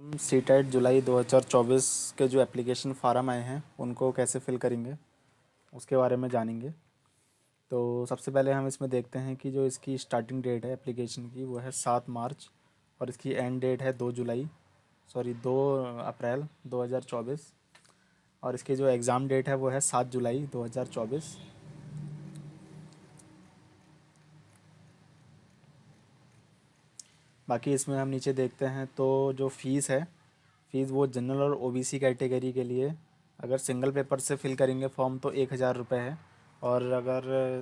हम सीटेट जुलाई 2024 के जो एप्लीकेशन फार्म आए हैं उनको कैसे फिल करेंगे उसके बारे में जानेंगे। तो सबसे पहले हम इसमें देखते हैं कि जो इसकी स्टार्टिंग डेट है एप्लीकेशन की वो है 7 मार्च और इसकी एंड डेट है 2 अप्रैल 2024 और इसकी जो एग्ज़ाम डेट है वो है 7 जुलाई 2024। बाकी इसमें हम नीचे देखते हैं तो जो फ़ीस है, फ़ीस वो जनरल और ओबीसी कैटेगरी के लिए अगर सिंगल पेपर से फिल करेंगे फॉर्म तो 1,000 रुपये है। और अगर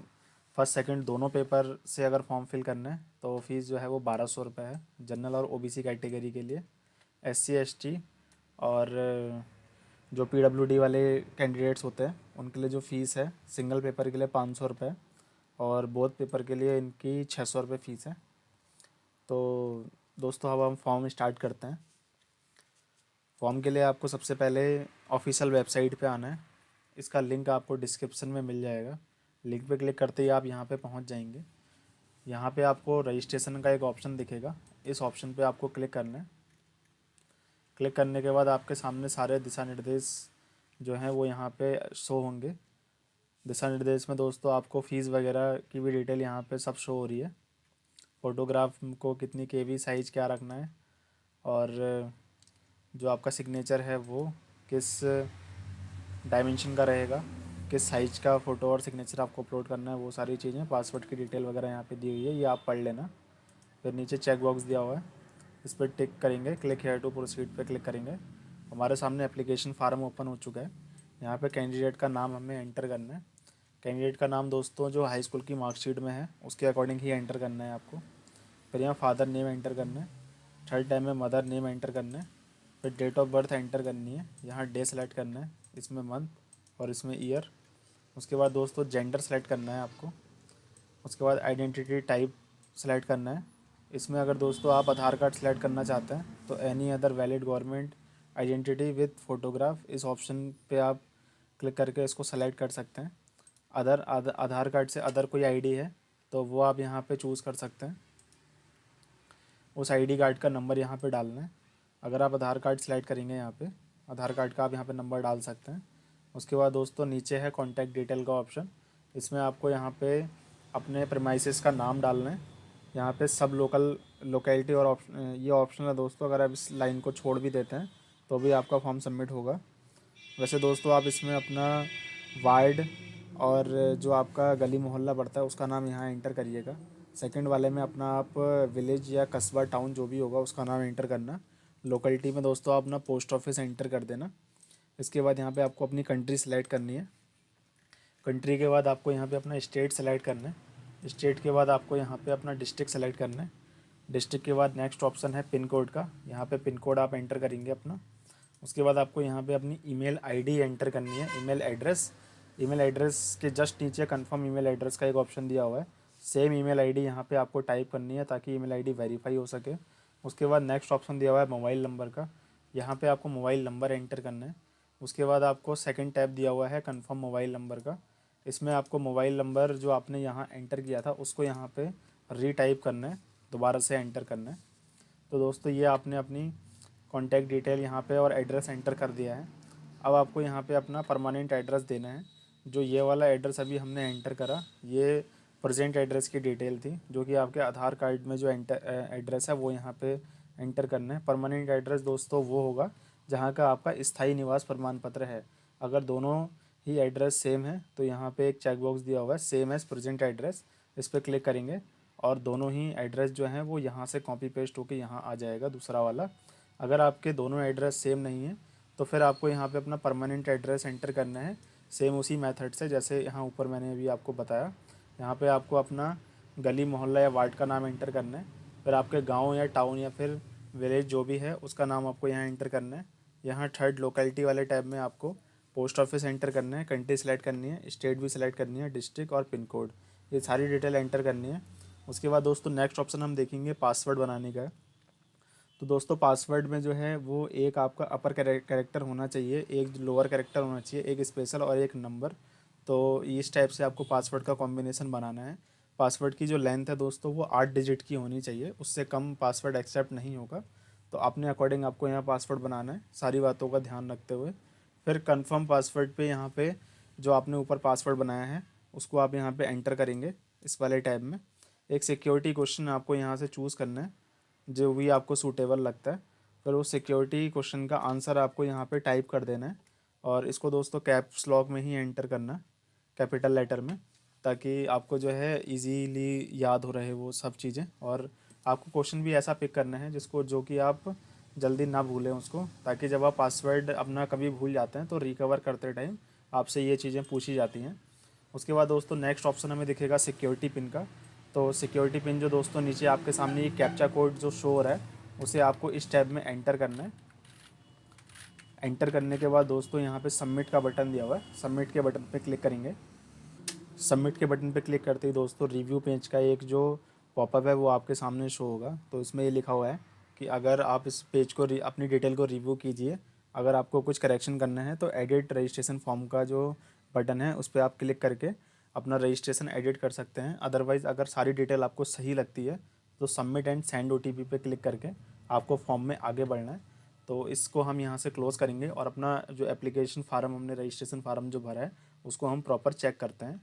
फर्स्ट सेकंड दोनों पेपर से अगर फॉर्म फिल करना है तो फ़ीस जो है वो 1,200 रुपये है जनरल और ओबीसी कैटेगरी के लिए। एससी एसटी और जो पीडब्ल्यूडी वाले कैंडिडेट्स होते हैं उनके लिए जो फ़ीस है सिंगल पेपर के लिए 500 रुपये और बोथ पेपर के लिए इनकी 600 रुपये फ़ीस है। तो दोस्तों अब हम फॉर्म स्टार्ट करते हैं। फॉर्म के लिए आपको सबसे पहले ऑफिशियल वेबसाइट पे आना है। इसका लिंक आपको डिस्क्रिप्शन में मिल जाएगा। लिंक पे क्लिक करते ही आप यहाँ पे पहुँच जाएंगे। यहाँ पे आपको रजिस्ट्रेशन का एक ऑप्शन दिखेगा, इस ऑप्शन पे आपको क्लिक करना है। क्लिक करने के बाद आपके सामने सारे दिशा निर्देश जो हैं वो यहाँ पे शो होंगे। दिशा निर्देश में दोस्तों आपको फ़ीस वगैरह की भी डिटेल यहाँ पे सब शो हो रही है। फ़ोटोग्राफ को कितनी केबी साइज़ क्या रखना है और जो आपका सिग्नेचर है वो किस डायमेंशन का रहेगा, किस साइज़ का फ़ोटो और सिग्नेचर आपको अपलोड करना है, वो सारी चीज़ें पासवर्ड की डिटेल वगैरह यहाँ पे दी हुई है, ये आप पढ़ लेना। फिर नीचे चेक बॉक्स दिया हुआ है, इस पर टिक करेंगे, क्लिक हेयर टू प्रोसीड पे क्लिक करेंगे। हमारे सामने एप्लीकेशन फार्म ओपन हो चुका है। यहाँ पे कैंडिडेट का नाम हमें एंटर करना है। कैंडिडेट का नाम दोस्तों जो हाई स्कूल की मार्कशीट में है उसके अकॉर्डिंग ही एंटर करना है आपको। फिर यहाँ फादर नेम एंटर करना है, थर्ड टाइम में मदर नेम एंटर करना है, फिर डेट ऑफ बर्थ एंटर करनी है, यहाँ डे सेलेक्ट करना है, इसमें मंथ और इसमें ईयर। उसके बाद दोस्तों जेंडर सेलेक्ट करना है आपको। उसके बाद आइडेंटिटी टाइप सेलेक्ट करना है। इसमें अगर दोस्तों आप आधार कार्ड सेलेक्ट करना चाहते हैं तो any other valid government identity with photograph इस ऑप्शन पे आप क्लिक करके इसको सेलेक्ट कर सकते हैं। आधार कार्ड से अदर कोई आईडी है तो वो आप यहाँ पे चूज़ कर सकते हैं। उस आईडी कार्ड का नंबर यहाँ पे डालना है। अगर आप आधार कार्ड सेलेक्ट करेंगे यहाँ पे आधार कार्ड का आप यहाँ पे नंबर डाल सकते हैं। उसके बाद दोस्तों नीचे है कॉन्टैक्ट डिटेल का ऑप्शन, इसमें आपको यहाँ पे अपने प्रेमाइसेस का नाम डालना है। यहाँ पे सब लोकल लोकेलिटी और ये ऑप्शन है दोस्तों, अगर आप इस लाइन को छोड़ भी देते हैं तो भी आपका फॉर्म सबमिट होगा। वैसे दोस्तों आप इसमें अपना वार्ड और जो आपका गली मोहल्ला पड़ता है उसका नाम यहाँ एंटर करिएगा। सेकंड वाले में अपना आप विलेज या कस्बा टाउन जो भी होगा उसका नाम एंटर करना। लोकेलिटी में दोस्तों आप अपना पोस्ट ऑफिस एंटर कर देना। इसके बाद यहाँ पे आपको अपनी कंट्री सेलेक्ट करनी है। कंट्री के बाद आपको यहाँ पे अपना स्टेट सेलेक्ट करना है। स्टेट के बाद आपको यहाँ पे अपना डिस्ट्रिक्ट सेलेक्ट करना है। डिस्ट्रिक्ट के बाद नेक्स्ट ऑप्शन है पिन कोड का, यहाँ पे पिन कोड आप एंटर करेंगे अपना। उसके बाद आपको यहाँ पे अपनी ईमेल आईडी एंटर करनी है, ईमेल एड्रेस के जस्ट नीचे कंफर्म ईमेल एड्रेस का एक ऑप्शन दिया हुआ है। सेम ईमेल आईडी यहाँ पे आपको टाइप करनी है ताकि ईमेल आईडी वेरीफाई हो सके। उसके बाद नेक्स्ट ऑप्शन दिया हुआ है मोबाइल नंबर का, यहाँ पे आपको मोबाइल नंबर एंटर करना है। उसके बाद आपको सेकंड टैब दिया हुआ है कंफर्म मोबाइल नंबर का, इसमें आपको मोबाइल नंबर जो आपने यहाँ एंटर किया था उसको यहाँ पे रीटाइप करना है, दोबारा से एंटर करना है। तो दोस्तों ये आपने अपनी कॉन्टैक्ट डिटेल यहाँ पे और एड्रेस एंटर कर दिया है। अब आपको यहाँ पे अपना परमानेंट एड्रेस देना है। जो ये वाला एड्रेस अभी हमने एंटर करा ये प्रेजेंट एड्रेस की डिटेल थी, जो कि आपके आधार कार्ड में जो एड्रेस है वो यहाँ पे एंटर करना है। परमानेंट एड्रेस दोस्तों वो होगा जहाँ का आपका स्थायी निवास प्रमाण पत्र है। अगर दोनों ही एड्रेस सेम है तो यहाँ पे एक चेक बॉक्स दिया हुआ है सेम एज़ प्रेजेंट एड्रेस, इस पर क्लिक करेंगे और दोनों ही एड्रेस जो हैं वो यहाँ से कॉपी पेस्ट होके यहाँ आ जाएगा दूसरा वाला। अगर आपके दोनों एड्रेस सेम नहीं है तो फिर आपको यहाँ पे अपना परमानेंट एड्रेस एंटर करना है सेम उसी मेथड से जैसे यहाँ ऊपर मैंने अभी आपको बताया। यहाँ पे आपको अपना गली मोहल्ला या वार्ड का नाम एंटर करना है, फिर आपके गांव या टाउन या फिर विलेज जो भी है उसका नाम आपको यहाँ एंटर करना है। यहाँ थर्ड लोकेलिटी वाले टैब में आपको पोस्ट ऑफिस एंटर करना है, कंट्री सेलेक्ट करनी है, स्टेट भी सेलेक्ट करनी है, डिस्ट्रिक्ट और पिन कोड, ये सारी डिटेल एंटर करनी है। उसके बाद दोस्तों नेक्स्ट ऑप्शन हम देखेंगे पासवर्ड बनाने का है। तो दोस्तों पासवर्ड में जो है वो एक आपका अपर कैरेक्टर होना चाहिए, एक लोअर कैरेक्टर होना चाहिए, एक स्पेशल और एक नंबर। तो इस टाइप से आपको पासवर्ड का कॉम्बिनेशन बनाना है। पासवर्ड की जो लेंथ है दोस्तों वो 8 डिजिट की होनी चाहिए, उससे कम पासवर्ड एक्सेप्ट नहीं होगा। तो अपने अकॉर्डिंग आपको यहाँ पासवर्ड बनाना है, सारी बातों का ध्यान रखते हुए। फिर कंफर्म पासवर्ड पे यहाँ पे जो आपने ऊपर पासवर्ड बनाया है उसको आप यहाँ पे एंटर करेंगे इस वाले टैब में। एक सिक्योरिटी क्वेश्चन आपको यहाँ से चूज़ करना है जो भी आपको सूटेबल लगता है। फिर उस सिक्योरिटी क्वेश्चन का आंसर आपको यहाँ पे टाइप कर देना है और इसको दोस्तों कैप्स लॉक में ही एंटर करना, कैपिटल लेटर में, ताकि आपको जो है इजीली याद हो रहे वो सब चीज़ें। और आपको क्वेश्चन भी ऐसा पिक करना है जिसको जो कि आप जल्दी ना भूलें उसको, ताकि जब आप पासवर्ड अपना कभी भूल जाते हैं तो रिकवर करते टाइम आपसे ये चीज़ें पूछी जाती हैं। उसके बाद दोस्तों नेक्स्ट ऑप्शन हमें दिखेगा सिक्योरिटी पिन का। तो सिक्योरिटी पिन जो दोस्तों नीचे आपके सामने ये कैप्चा कोड जो शो हो रहा है उसे आपको इस टैब में एंटर करना है। एंटर करने के बाद दोस्तों यहाँ पे सबमिट का बटन दिया हुआ है, सबमिट के बटन पे क्लिक करेंगे। सबमिट के बटन पे क्लिक करते ही दोस्तों रिव्यू पेज का एक जो पॉपअप है वो आपके सामने शो होगा। तो इसमें ये लिखा हुआ है कि अगर आप इस पेज को अपनी डिटेल को रिव्यू कीजिए, अगर आपको कुछ करेक्शन करना है तो एडिट रजिस्ट्रेशन फॉर्म का जो बटन है उस पर आप क्लिक करके अपना रजिस्ट्रेशन एडिट कर सकते हैं। अदरवाइज़ अगर सारी डिटेल आपको सही लगती है तो सबमिट एंड सेंड OTP पे क्लिक करके आपको फॉर्म में आगे बढ़ना है। तो इसको हम यहाँ से क्लोज़ करेंगे और अपना जो एप्लीकेशन फार्म हमने रजिस्ट्रेशन फार्म जो भरा है उसको हम प्रॉपर चेक करते हैं।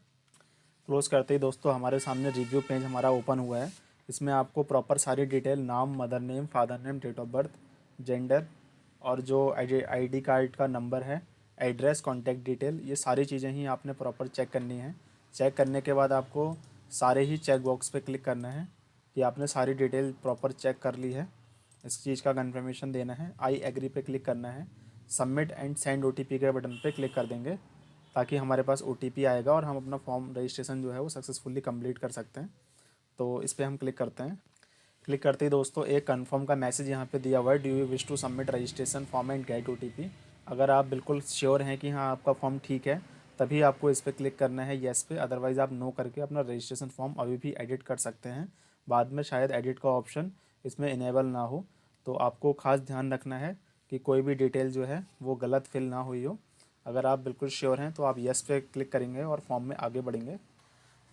क्लोज़ करते ही दोस्तों हमारे सामने रिव्यू पेज हमारा ओपन हुआ है। इसमें आपको प्रॉपर सारी डिटेल, नाम, mother name, father name, date of birth, gender और जो आईडी कार्ड का नंबर है, एड्रेस, कॉन्टैक्ट डिटेल, ये सारी चीज़ें ही आपने प्रॉपर चेक करनी है। चेक करने के बाद आपको सारे ही चेक बॉक्स पे क्लिक करना है कि आपने सारी डिटेल प्रॉपर चेक कर ली है, इस चीज़ का कन्फर्मेशन देना है। आई एग्री पे क्लिक करना है, सबमिट एंड सेंड OTP के बटन पे क्लिक कर देंगे ताकि हमारे पास OTP आएगा और हम अपना फॉर्म रजिस्ट्रेशन जो है वो सक्सेसफुली कंप्लीट कर सकते हैं। तो इस पर हम क्लिक करते हैं। क्लिक करते ही दोस्तों एक कंफर्म का मैसेज यहाँ पे दिया हुआ है, do you wish to submit registration form and get OTP। अगर आप बिल्कुल श्योर हैं कि हाँ आपका फॉर्म ठीक है तभी आपको इस पर क्लिक करना है येस पे, अदरवाइज़ आप नो करके अपना रजिस्ट्रेशन फॉर्म अभी भी एडिट कर सकते हैं। बाद में शायद एडिट का ऑप्शन इसमें इनेबल ना हो, तो आपको खास ध्यान रखना है कि कोई भी डिटेल जो है वो गलत फिल ना हुई हो। अगर आप बिल्कुल श्योर हैं तो आप येस पे क्लिक करेंगे और फॉर्म में आगे बढ़ेंगे।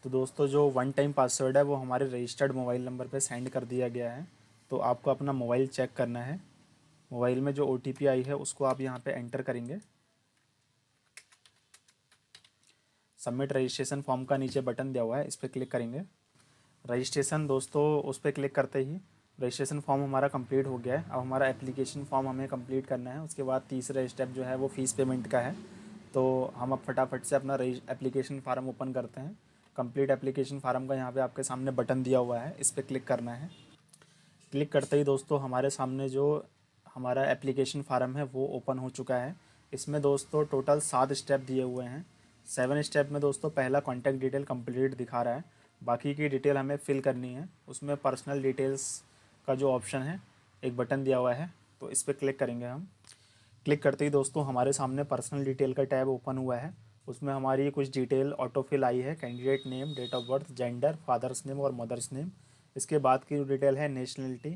तो दोस्तों जो वन टाइम पासवर्ड है वो हमारे रजिस्टर्ड मोबाइल नंबर पे सेंड कर दिया गया है। तो आपको अपना मोबाइल चेक करना है। मोबाइल में जो OTP आई है उसको आप यहाँ पे एंटर करेंगे। सबमिट रजिस्ट्रेशन फॉर्म का नीचे बटन दिया हुआ है, इस पर क्लिक करेंगे। रजिस्ट्रेशन दोस्तों उस पर क्लिक करते ही रजिस्ट्रेशन फॉर्म हमारा कंप्लीट हो गया है। अब हमारा एप्लीकेशन फॉर्म हमें कंप्लीट करना है। उसके बाद तीसरा स्टेप जो है वो फ़ीस पेमेंट का है। तो हम अब फटाफट से अपना एप्लीकेशन फार्म ओपन करते हैं। कंप्लीट एप्लीकेशन फार्म का यहाँ पे आपके सामने बटन दिया हुआ है, इस पर क्लिक करना है। क्लिक करते ही दोस्तों हमारे सामने जो हमारा एप्लीकेशन फार्म है वो ओपन हो चुका है। इसमें दोस्तों टोटल 7 स्टेप दिए हुए हैं। 7 स्टेप में दोस्तों पहला कॉन्टैक्ट डिटेल कंप्लीट दिखा रहा है, बाकी की डिटेल हमें फिल करनी है। उसमें पर्सनल डिटेल्स का जो ऑप्शन है एक बटन दिया हुआ है, तो इस पर क्लिक करेंगे हम। क्लिक करते ही दोस्तों हमारे सामने पर्सनल डिटेल का टैब ओपन हुआ है। उसमें हमारी कुछ डिटेल ऑटो फिल आई है, candidate name, date of birth, gender, father's name और मदर्स नेम। इसके बाद की जो डिटेल है नेशनलिटी,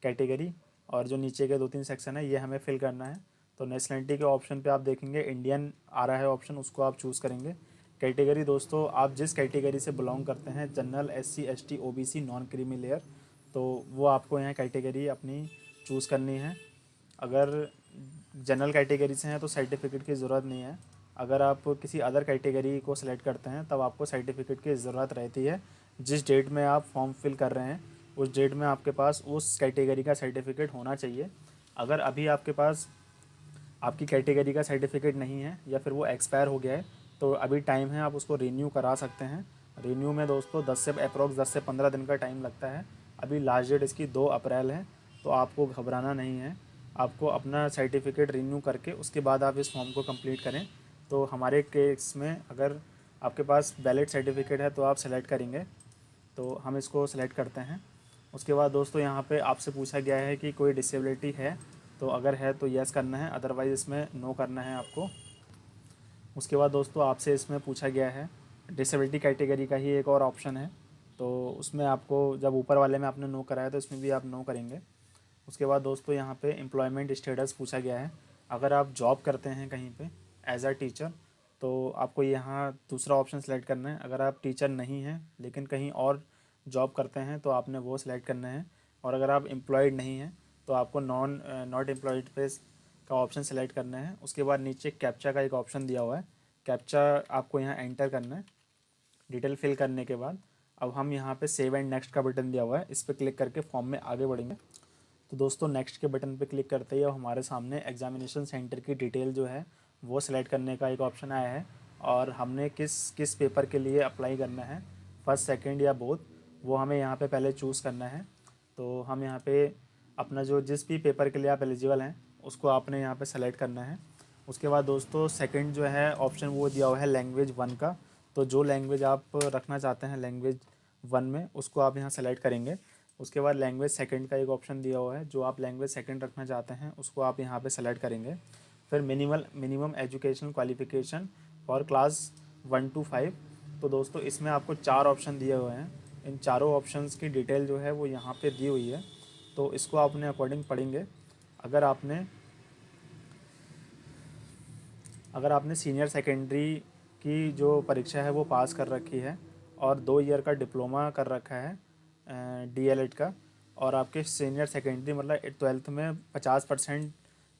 कैटेगरी और जो नीचे के 2-3 सेक्शन है ये हमें फिल करना है। तो नेशनलिटी के ऑप्शन पे आप देखेंगे इंडियन आ रहा है ऑप्शन, उसको आप चूज़ करेंगे। कैटेगरी दोस्तों आप जिस कैटेगरी से बिलोंग करते हैं, general, SC ST OBC non creamy layer, तो वो आपको यहाँ कैटेगरी अपनी चूज़ करनी है। अगर जनरल कैटेगरी से हैं तो सर्टिफिकेट की ज़रूरत नहीं है। अगर आप किसी अदर कैटेगरी को सिलेक्ट करते हैं तब आपको सर्टिफिकेट की ज़रूरत रहती है। जिस डेट में आप फॉर्म फिल कर रहे हैं उस डेट में आपके पास उस कैटेगरी का सर्टिफिकेट होना चाहिए। अगर अभी आपके पास आपकी कैटेगरी का सर्टिफिकेट नहीं है या फिर वो एक्सपायर हो गया है तो अभी टाइम है, आप उसको रीन्यू करा सकते हैं। रीन्यू में दोस्तों 10 से 15 दिन का टाइम लगता है। अभी लास्ट डेट इसकी 2 अप्रैल है, तो आपको घबराना नहीं है। आपको अपना सर्टिफिकेट रीन्यू करके उसके बाद आप इस फॉर्म को कंप्लीट करें। तो हमारे केस में अगर आपके पास वैलिड सर्टिफिकेट है तो आप सेलेक्ट करेंगे, तो हम इसको सेलेक्ट करते हैं। उसके बाद दोस्तों यहाँ पे आपसे पूछा गया है कि कोई डिसेबिलिटी है, तो अगर है तो यस करना है, अदरवाइज़ इसमें नो करना है आपको। उसके बाद दोस्तों आपसे इसमें पूछा गया है डिसेबिलिटी कैटेगरी का ही एक और ऑप्शन है, तो उसमें आपको जब ऊपर वाले में आपने नो कराया तो इसमें भी आप नो करेंगे। उसके बाद दोस्तों यहाँ पे एम्प्लॉयमेंट स्टेटस पूछा गया है। अगर आप जॉब करते हैं कहीं पे एज अ टीचर तो आपको यहाँ दूसरा ऑप्शन सेलेक्ट करना है। अगर आप टीचर नहीं हैं लेकिन कहीं और जॉब करते हैं तो आपने वो सिलेक्ट करना है। और अगर आप एम्प्लॉयड नहीं हैं तो आपको नॉट एम्प्लॉयड पे का ऑप्शन सेलेक्ट करना है। उसके बाद नीचे कैप्चा का एक ऑप्शन दिया हुआ है, कैप्चा आपको यहाँ एंटर करना है। डिटेल फिल करने के बाद अब हम यहाँ पे सेव एंड नेक्स्ट का बटन दिया हुआ है, इस पर क्लिक करके फॉर्म में आगे बढ़ेंगे। तो दोस्तों नेक्स्ट के बटन पे क्लिक करते ही अब हमारे सामने एग्जामिनेशन सेंटर की डिटेल जो है वो सिलेक्ट करने का एक ऑप्शन आया है, और हमने किस किस पेपर के लिए अप्लाई करना है, फर्स्ट सेकंड या बोथ, वो हमें यहाँ पे पहले चूज़ करना है। तो हम यहाँ पे अपना जो जिस भी पेपर के लिए आप एलिजिबल हैं उसको आपने यहाँ पे सेलेक्ट करना है। उसके बाद दोस्तों सेकंड जो है ऑप्शन वो दिया हुआ है लैंग्वेज 1 का। तो जो लैंग्वेज आप रखना चाहते हैं लैंग्वेज 1 में उसको आप यहाँ सेलेक्ट करेंगे। उसके बाद लैंग्वेज सेकंड का एक ऑप्शन दिया हुआ है, जो आप लैंग्वेज सेकंड रखना चाहते हैं उसको आप यहाँ पे सेलेक्ट करेंगे। फिर minimum education qualification for class 1 to 5। तो दोस्तों इसमें आपको 4 ऑप्शन दिए हुए हैं, इन चारों ऑप्शंस की डिटेल जो है वो यहाँ पे दी हुई है। तो इसको आपने अकॉर्डिंग पढ़ेंगे। अगर आपने अगर आपने सीनियर सेकेंडरी की जो परीक्षा है वो पास कर रखी है और 2 ईयर का डिप्लोमा कर रखा है डीएलएड का, और आपके सीनियर सेकेंडरी मतलब 12th में 50%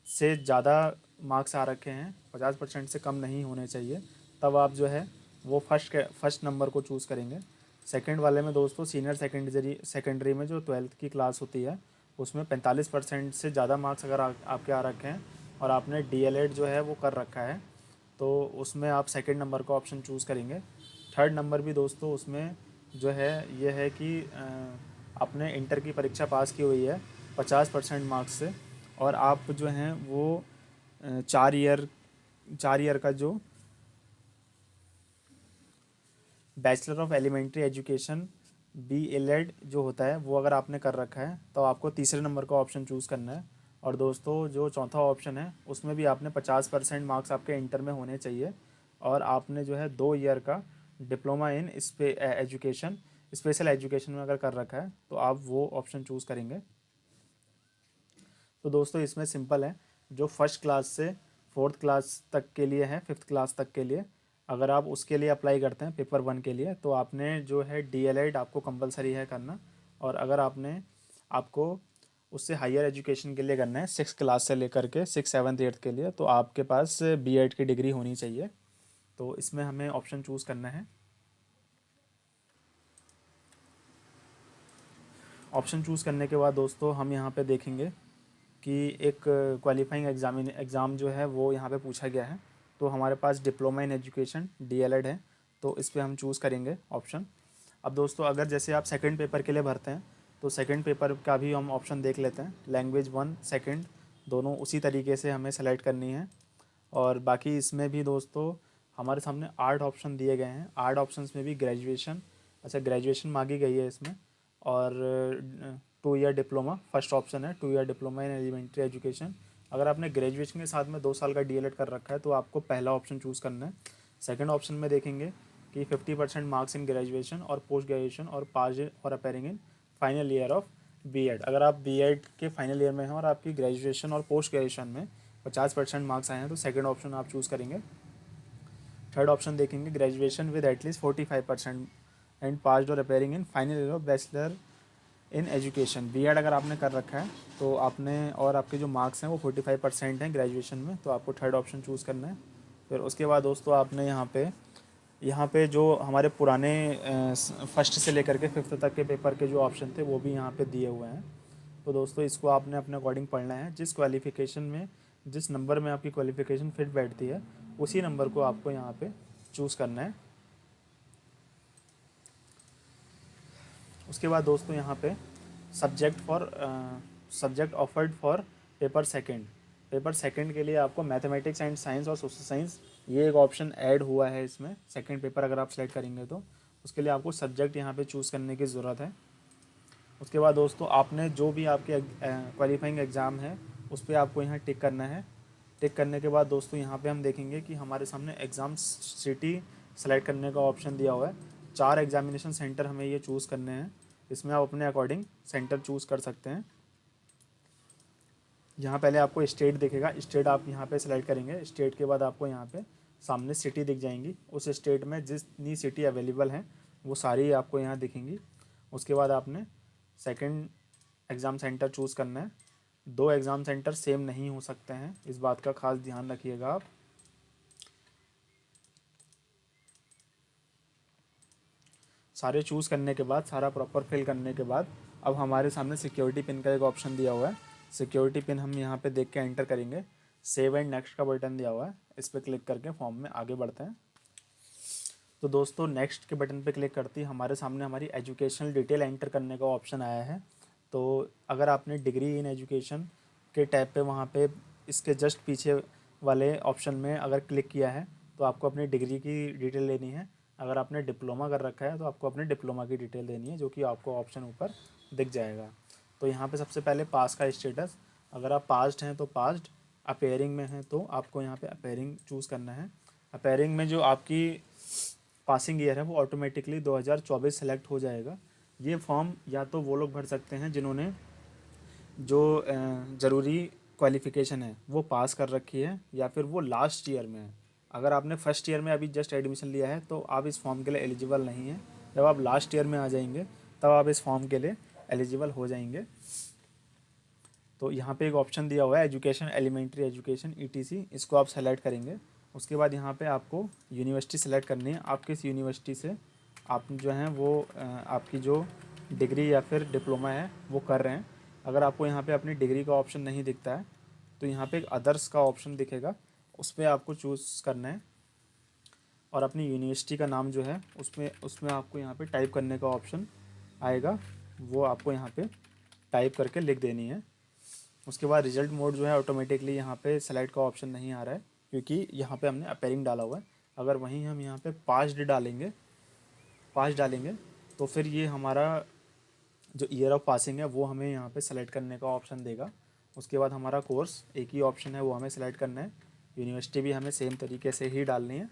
से ज़्यादा मार्क्स आ रखे हैं, 50% से कम नहीं होने चाहिए, तब आप जो है वो फर्स्ट नंबर को चूज़ करेंगे। सेकंड वाले में दोस्तों सीनियर सेकेंडरी में जो 12th की क्लास होती है उसमें 45% से ज़्यादा मार्क्स अगर आपके आ रखे हैं और आपने डीएलएड जो है वो कर रखा है तो उसमें आप सेकंड नंबर का ऑप्शन चूज़ करेंगे। थर्ड नंबर भी दोस्तों उसमें जो है ये है कि आपने इंटर की परीक्षा पास की हुई है 50% मार्क्स से, और आप जो हैं वो 4 ईयर का जो bachelor of elementary education BLED जो होता है वो अगर आपने कर रखा है तो आपको तीसरे नंबर का ऑप्शन चूज़ करना है। और दोस्तों जो चौथा ऑप्शन है उसमें भी आपने 50% मार्क्स आपके इंटर में होने चाहिए, और आपने जो है 2 ईयर का diploma in education special education में अगर कर रखा है तो आप वो ऑप्शन चूज़ करेंगे। तो दोस्तों इसमें सिंपल है, जो फर्स्ट क्लास से फोर्थ क्लास तक के लिए है, फिफ्थ क्लास तक के लिए अगर आप उसके लिए अप्लाई करते हैं पेपर 1 के लिए तो आपने जो है डीएलएड आपको कंपलसरी है करना। और अगर आपको उससे हायर एजुकेशन के लिए करना है 6 क्लास से लेकर के 6, 7, 8 के लिए, तो आपके पास बीएड की डिग्री होनी चाहिए। तो इसमें हमें ऑप्शन चूज़ करना है। ऑप्शन चूज़ करने के बाद दोस्तों हम यहाँ पे देखेंगे कि एक क्वालिफाइंग एग्ज़ाम जो है वो यहाँ पे पूछा गया है। तो हमारे पास डिप्लोमा इन एजुकेशन डीएलएड है, तो इस पे हम चूज़ करेंगे ऑप्शन। अब दोस्तों अगर जैसे आप सेकंड पेपर के लिए भरते हैं तो सेकंड पेपर का भी हम ऑप्शन देख लेते हैं। लैंग्वेज 1 सेकंड दोनों उसी तरीके से हमें सेलेक्ट करनी है। और बाकी इसमें भी दोस्तों हमारे सामने 8 ऑप्शन दिए गए हैं, 8 ऑप्शंस में भी ग्रेजुएशन, अच्छा ग्रेजुएशन मांगी गई है इसमें। और 2 ईयर डिप्लोमा फर्स्ट ऑप्शन है, 2 year diploma in elementary education. अगर आपने ग्रेजुएशन के साथ में 2 साल का डीएलएड कर रखा है तो आपको पहला ऑप्शन चूज़ करना है। सेकंड ऑप्शन में देखेंगे कि 50% मार्क्स इन ग्रेजुएशन और पोस्ट ग्रेजुएशन और पास और appearing in final year of BEd. अगर आप बीएड के फाइनल ईयर में हैं और आपकी ग्रेजुएशन और पोस्ट ग्रेजुएशन में 50% मार्क्स आए हैं तो सेकंड ऑप्शन आप चूज़ करेंगे। थर्ड ऑप्शन देखेंगे graduation with at least 45% and passed or appearing in final year of bachelor in education. BEd अगर आपने कर रखा है तो आपने और आपके जो मार्क्स हैं वो 45% हैं ग्रेजुएशन में, तो आपको थर्ड ऑप्शन चूज़ करना है। फिर उसके बाद दोस्तों आपने यहाँ पे जो हमारे पुराने फर्स्ट से लेकर के फिफ्थ तक के पेपर के जो ऑप्शन थे वो भी यहाँ पे दिए हुए हैं। तो दोस्तों इसको आपने अपने अकॉर्डिंग पढ़ना है, जिस क्वालिफ़िकेशन में जिस नंबर में आपकी क्वालिफ़िकेशन फिट बैठती है उसी नंबर को आपको यहाँ पे चूज़ करना है। उसके बाद दोस्तों यहाँ पे subject offered for paper second के लिए आपको मैथमेटिक्स एंड साइंस और सोशल साइंस ये एक ऑप्शन ऐड हुआ है इसमें। सेकंड पेपर अगर आप सेलेक्ट करेंगे तो उसके लिए आपको सब्जेक्ट यहाँ पे चूज़ करने की ज़रूरत है। उसके बाद दोस्तों आपने जो भी आपके क्वालिफाइंग एग्ज़ाम है उस पर आपको यहाँ टिक करना है। टिक करने के बाद दोस्तों यहाँ पे हम देखेंगे कि हमारे सामने एग्ज़ाम सिटी सेलेक्ट करने का ऑप्शन दिया हुआ है। 4 एग्जामिनेशन सेंटर हमें ये चूज़ करने हैं, इसमें आप अपने अकॉर्डिंग सेंटर चूज़ कर सकते हैं। यहाँ पहले आपको स्टेट दिखेगा, स्टेट आप यहाँ पे सेलेक्ट करेंगे। स्टेट के बाद आपको यहाँ पे सामने सिटी दिख जाएंगी, उस स्टेट में जितनी सिटी अवेलेबल हैं वो सारी आपको यहाँ दिखेंगी। उसके बाद आपने सेकंड एग्ज़ाम सेंटर चूज़ करना है। दो एग्ज़ाम सेंटर सेम नहीं हो सकते हैं, इस बात का खास ध्यान रखिएगा आप। सारे चूज़ करने के बाद, सारा प्रॉपर फिल करने के बाद, अब हमारे सामने सिक्योरिटी पिन का एक ऑप्शन दिया हुआ है। सिक्योरिटी पिन हम यहाँ पे देख के एंटर करेंगे। सेव एंड नेक्स्ट का बटन दिया हुआ है, इस पर क्लिक करके फॉर्म में आगे बढ़ते हैं। तो दोस्तों नेक्स्ट के बटन पे क्लिक करते ही हमारे सामने हमारी एजुकेशनल डिटेल एंटर करने का ऑप्शन आया है। तो अगर आपने डिग्री इन एजुकेशन के टैब पे वहाँ पे इसके जस्ट पीछे वाले ऑप्शन में अगर क्लिक किया है तो आपको अपनी डिग्री की डिटेल लेनी है। अगर आपने डिप्लोमा कर रखा है तो आपको अपने डिप्लोमा की डिटेल देनी है, जो कि आपको ऑप्शन ऊपर दिख जाएगा। तो यहाँ पे सबसे पहले पास का स्टेटस, अगर आप पास्ड हैं तो पास्ड, अपेयरिंग में हैं तो आपको यहाँ पे अपेयरिंग चूज़ करना है। अपेयरिंग में जो आपकी पासिंग ईयर है वो ऑटोमेटिकली 2024 सेलेक्ट हो जाएगा। ये फॉर्म या तो वो लोग भर सकते हैं जिन्होंने जो ज़रूरी क्वालिफ़िकेशन है वो पास कर रखी है, या फिर वो लास्ट ईयर में है। अगर आपने फर्स्ट ईयर में अभी जस्ट एडमिशन लिया है तो आप इस फॉर्म के लिए एलिजिबल नहीं हैं। जब आप लास्ट ईयर में आ जाएंगे तब आप इस फॉर्म के लिए एलिजिबल हो जाएंगे। तो यहाँ पे एक ऑप्शन दिया हुआ है एजुकेशन, एलिमेंट्री एजुकेशन ईटीसी, इसको आप सेलेक्ट करेंगे। उसके बाद यहाँ पे आपको यूनिवर्सिटी सेलेक्ट करनी है, आप किस यूनिवर्सिटी से आप जो हैं वो आपकी जो डिग्री या फिर डिप्लोमा है वो कर रहे हैं। अगर आपको यहाँ पे अपनी डिग्री का ऑप्शन नहीं दिखता है तो यहाँ पे एक अदर्स का ऑप्शन दिखेगा, उस पर आपको चूज़ करना है। और अपनी यूनिवर्सिटी का नाम जो है उसमें उसमें आपको यहाँ पे टाइप करने का ऑप्शन आएगा, वो आपको यहाँ पे टाइप करके लिख देनी है। उसके बाद रिजल्ट मोड जो है ऑटोमेटिकली यहाँ पे सेलेक्ट का ऑप्शन नहीं आ रहा है, क्योंकि यहाँ पे हमने अपेयरिंग डाला हुआ है। अगर वहीं हम यहाँ पे पास डालेंगे तो फिर ये हमारा जो ईयर ऑफ पासिंग है वो हमें यहाँ पे सेलेक्ट करने का ऑप्शन देगा। उसके बाद हमारा कोर्स एक ही ऑप्शन है, वो हमें सेलेक्ट करना है। यूनिवर्सिटी भी हमें सेम तरीके से ही डालनी है।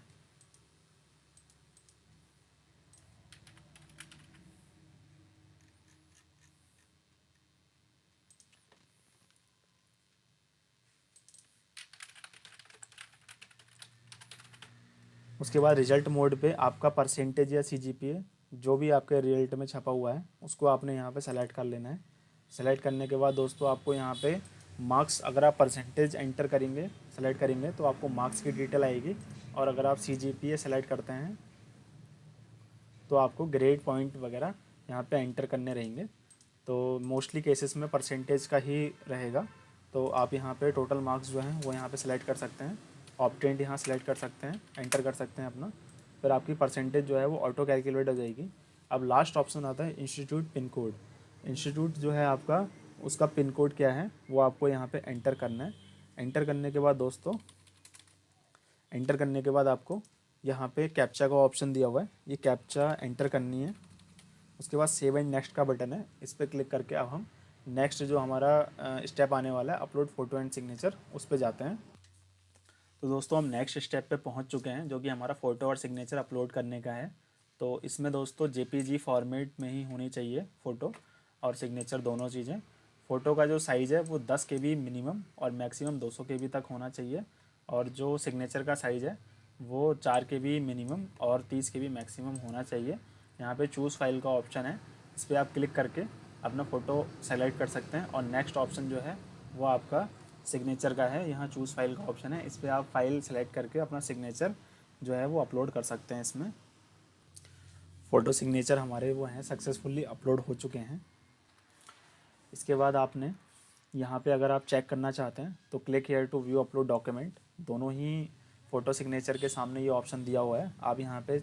उसके बाद रिजल्ट मोड पे आपका परसेंटेज या सीजीपीए जो भी आपके रिजल्ट में छपा हुआ है उसको आपने यहाँ पे सेलेक्ट कर लेना है। सेलेक्ट करने के बाद दोस्तों आपको यहाँ पे मार्क्स, अगर आप परसेंटेज एंटर करेंगे सेलेक्ट करेंगे तो आपको मार्क्स की डिटेल आएगी, और अगर आप सीजीपीए सेलेक्ट करते हैं तो आपको ग्रेड पॉइंट वगैरह यहाँ पे एंटर करने रहेंगे। तो मोस्टली केसेस में परसेंटेज का ही रहेगा। तो आप यहाँ पे टोटल मार्क्स जो हैं वो यहाँ पे सेलेक्ट कर सकते हैं, ऑप्टेंट यहाँ सेलेक्ट कर सकते हैं, एंटर कर सकते हैं अपना, फिर आपकी परसेंटेज जो है वो ऑटो कैलकुलेट हो जाएगी। अब लास्ट ऑप्शन आता है इंस्टीट्यूट पिन कोड। इंस्टीट्यूट जो है आपका, उसका पिन कोड क्या है वो आपको यहाँ पे एंटर करना है। एंटर करने के बाद दोस्तों, एंटर करने के बाद आपको यहाँ पे कैप्चा का ऑप्शन दिया हुआ है, ये कैप्चा एंटर करनी है। उसके बाद सेव एंड नेक्स्ट का बटन है, इस पर क्लिक करके अब हम नेक्स्ट जो हमारा स्टेप आने वाला है अपलोड फ़ोटो एंड सिग्नेचर, उस पर जाते हैं। तो दोस्तों हम नेक्स्ट स्टेप पे पहुंच चुके हैं, जो कि हमारा फ़ोटो और सिग्नेचर अपलोड करने का है। तो इसमें दोस्तों जेपीजी फॉर्मेट में ही होनी चाहिए फ़ोटो और सिग्नेचर दोनों चीज़ें। फ़ोटो का जो साइज़ है वो 10 KB मिनिमम और मैक्सिमम 200 KB तक होना चाहिए, और जो सिग्नेचर का साइज़ है वो 4 KB मिनिमम और 30 KB मैक्सिमम होना चाहिए। यहाँ पे चूज़ फाइल का ऑप्शन है, इस पर आप क्लिक करके अपना फ़ोटो सेलेक्ट कर सकते हैं, और नेक्स्ट ऑप्शन जो है वो आपका सिग्नेचर का है। यहाँ चूज़ फाइल का ऑप्शन है, इस पर आप फाइल सेलेक्ट करके अपना सिग्नेचर जो है वो अपलोड कर सकते हैं। इसमें फ़ोटो सिग्नेचर हमारे वो हैं सक्सेसफुली अपलोड हो चुके हैं। इसके बाद आपने यहाँ पे अगर आप चेक करना चाहते हैं तो click here to view upload document, दोनों ही फ़ोटो सिग्नेचर के सामने ये ऑप्शन दिया हुआ है, आप यहाँ पे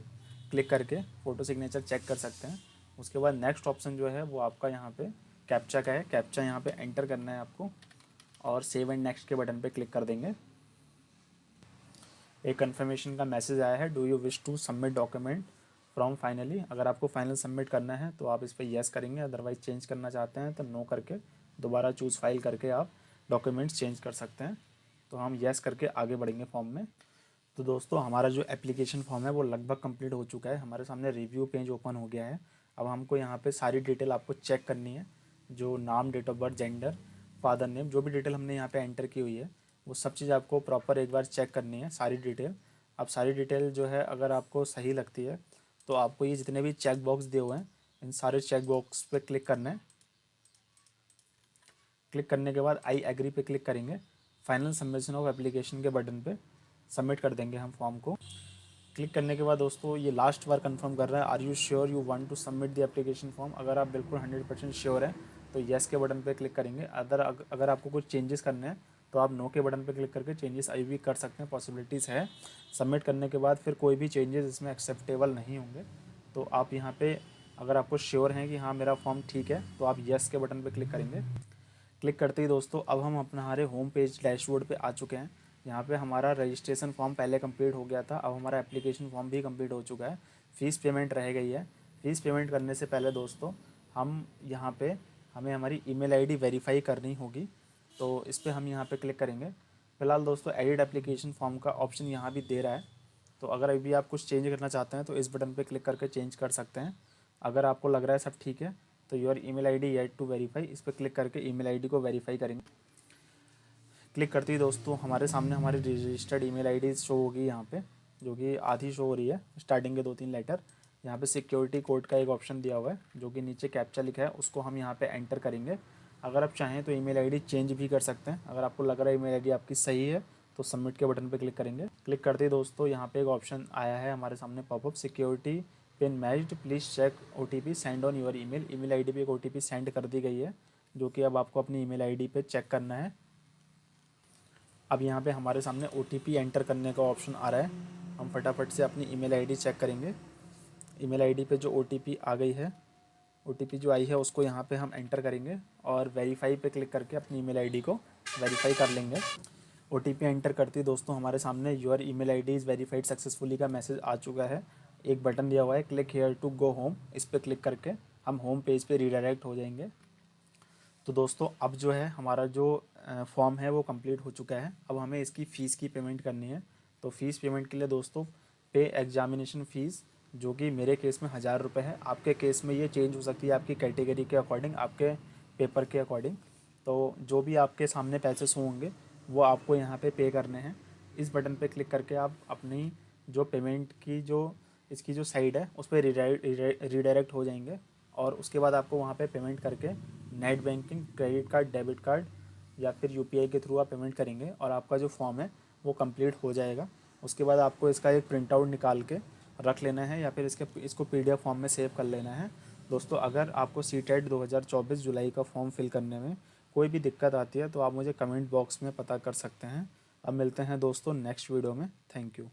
क्लिक करके फ़ोटो सिग्नेचर चेक कर सकते हैं। उसके बाद नेक्स्ट ऑप्शन जो है वो आपका यहाँ पे कैप्चा का है, कैप्चा यहाँ पे एंटर करना है आपको, और सेव एंड नेक्स्ट के बटन पे क्लिक कर देंगे। एक कन्फर्मेशन का मैसेज आया है, do you wish to submit document from finally. अगर आपको फाइनल सबमिट करना है तो आप इस पर येस करेंगे, अदरवाइज़ चेंज करना चाहते हैं तो नो करके दोबारा चूज़ फाइल करके आप डॉक्यूमेंट्स चेंज कर सकते हैं। तो हम येस करके आगे बढ़ेंगे फॉर्म में। तो दोस्तों हमारा जो एप्लीकेशन फॉर्म है वो लगभग कंप्लीट हो चुका है, हमारे सामने रिव्यू पेज ओपन हो गया है। अब हमको यहाँ पे सारी डिटेल आपको चेक करनी है, जो नाम, date of birth, gender, father name, जो भी डिटेल हमने यहाँ पे एंटर की हुई है वो सब चीज़ आपको प्रॉपर एक बार चेक करनी है, सारी डिटेल। अब सारी डिटेल जो है अगर आपको सही लगती है तो आपको ये जितने भी चेक बॉक्स दिए हुए हैं इन सारे चेक बॉक्स पे क्लिक करना है। क्लिक करने के बाद आई एग्री पे क्लिक करेंगे, फाइनल सबमिशन ऑफ एप्लीकेशन के बटन पे सबमिट कर देंगे हम फॉर्म को। क्लिक करने के बाद दोस्तों ये लास्ट बार कंफर्म कर रहा है, are you sure you want to submit the application form. अगर आप बिल्कुल 100% श्योर हैं तो येस के बटन पे क्लिक करेंगे। अगर आपको कुछ चेंजेस करने हैं तो आप नो के बटन पे क्लिक करके चेंजेस अभी भी कर सकते हैं, पॉसिबिलिटीज़ है। सबमिट करने के बाद फिर कोई भी चेंजेस इसमें एक्सेप्टेबल नहीं होंगे, तो आप यहाँ पे अगर आपको श्योर हैं कि हाँ मेरा फॉर्म ठीक है तो आप येस के बटन पे क्लिक करेंगे। क्लिक करते ही दोस्तों अब हम अपने हमारे होम पेज डैशबोर्ड पे आ चुके हैं। यहाँ पे हमारा रजिस्ट्रेशन फॉर्म पहले कंप्लीट हो गया था, अब हमारा एप्लीकेशन फॉर्म भी कंप्लीट हो चुका है। फ़ीस पेमेंट रह गई है। फ़ीस पेमेंट करने से पहले दोस्तों हम यहाँ पे हमें हमारी ईमेल आईडी वेरीफाई करनी होगी, तो इस पर हम यहाँ पे क्लिक करेंगे। फिलहाल दोस्तों एडिट एप्लीकेशन फॉर्म का ऑप्शन यहाँ भी दे रहा है, तो अगर अभी आप कुछ चेंज करना चाहते हैं तो इस बटन पे क्लिक करके चेंज कर सकते हैं। अगर आपको लग रहा है सब ठीक है तो your email ID yet to verify, इस पर क्लिक करके ईमेल आईडी को वेरीफाई करेंगे। क्लिक करते ही दोस्तों हमारे सामने हमारी रजिस्टर्ड ईमेल आईडी शो होगी यहाँ पे, जो कि आधी शो हो रही है, स्टार्टिंग के 2-3 लेटर। यहाँ पे सिक्योरिटी कोड का एक ऑप्शन दिया हुआ है जो कि नीचे कैप्चा लिखा है, उसको हम यहाँ पे एंटर करेंगे। अगर आप चाहें तो ईमेल आईडी चेंज भी कर सकते हैं। अगर आपको लग रहा है ईमेल आईडी आपकी सही है तो सबमिट के बटन पे क्लिक करेंगे। क्लिक करते ही दोस्तों यहाँ पे एक ऑप्शन आया है हमारे सामने popup, security pin matched, please check OTP send on your email. Email ID पे एक OTP सेंड कर दी गई है जो कि अब आपको अपनी ईमेल आईडी पे चेक करना है। अब यहाँ पे हमारे सामने OTP एंटर करने का ऑप्शन आ रहा है, हम फटाफट से अपनी ईमेल आईडी चेक करेंगे। ईमेल आईडी पे जो OTP आ गई है, OTP जो आई है उसको यहाँ पे हम एंटर करेंगे और वेरीफाई पे क्लिक करके अपनी ईमेल आईडी को वेरीफाई कर लेंगे। OTP एंटर करते ही दोस्तों हमारे सामने your email ID is verified successfully का मैसेज आ चुका है। एक बटन दिया हुआ है click here to go home, इस पर क्लिक करके हम होम पेज पे रीडायरेक्ट हो जाएंगे। तो दोस्तों अब जो है हमारा जो फॉर्म है वो कंप्लीट हो चुका है। अब हमें इसकी फ़ीस की पेमेंट करनी है। तो फ़ीस पेमेंट के लिए दोस्तों पे एग्जामिनेशन फ़ीस, जो कि मेरे केस में 1000 रुपये है। आपके केस में ये चेंज हो सकती है आपकी कैटेगरी के अकॉर्डिंग, आपके पेपर के अकॉर्डिंग। तो जो भी आपके सामने पैसे शो होंगे वो आपको यहाँ पे करने हैं। इस बटन पे क्लिक करके आप अपनी जो पेमेंट की जो इसकी जो साइड है उस पर रीडायरेक्ट हो जाएंगे, और उसके बाद आपको वहाँ पे पेमेंट करके net banking, credit card, debit card या फिर UPI के थ्रू आप पेमेंट करेंगे और आपका जो फॉर्म है वो कंप्लीट हो जाएगा। उसके बाद आपको इसका एक प्रिंट आउट निकाल के रख लेना है या फिर इसको PDF फॉर्म में सेव कर लेना है। दोस्तों अगर आपको CTET 2024 जुलाई का फॉर्म फिल करने में कोई भी दिक्कत आती है तो आप मुझे कमेंट बॉक्स में पता कर सकते हैं। अब मिलते हैं दोस्तों नेक्स्ट वीडियो में। Thank you.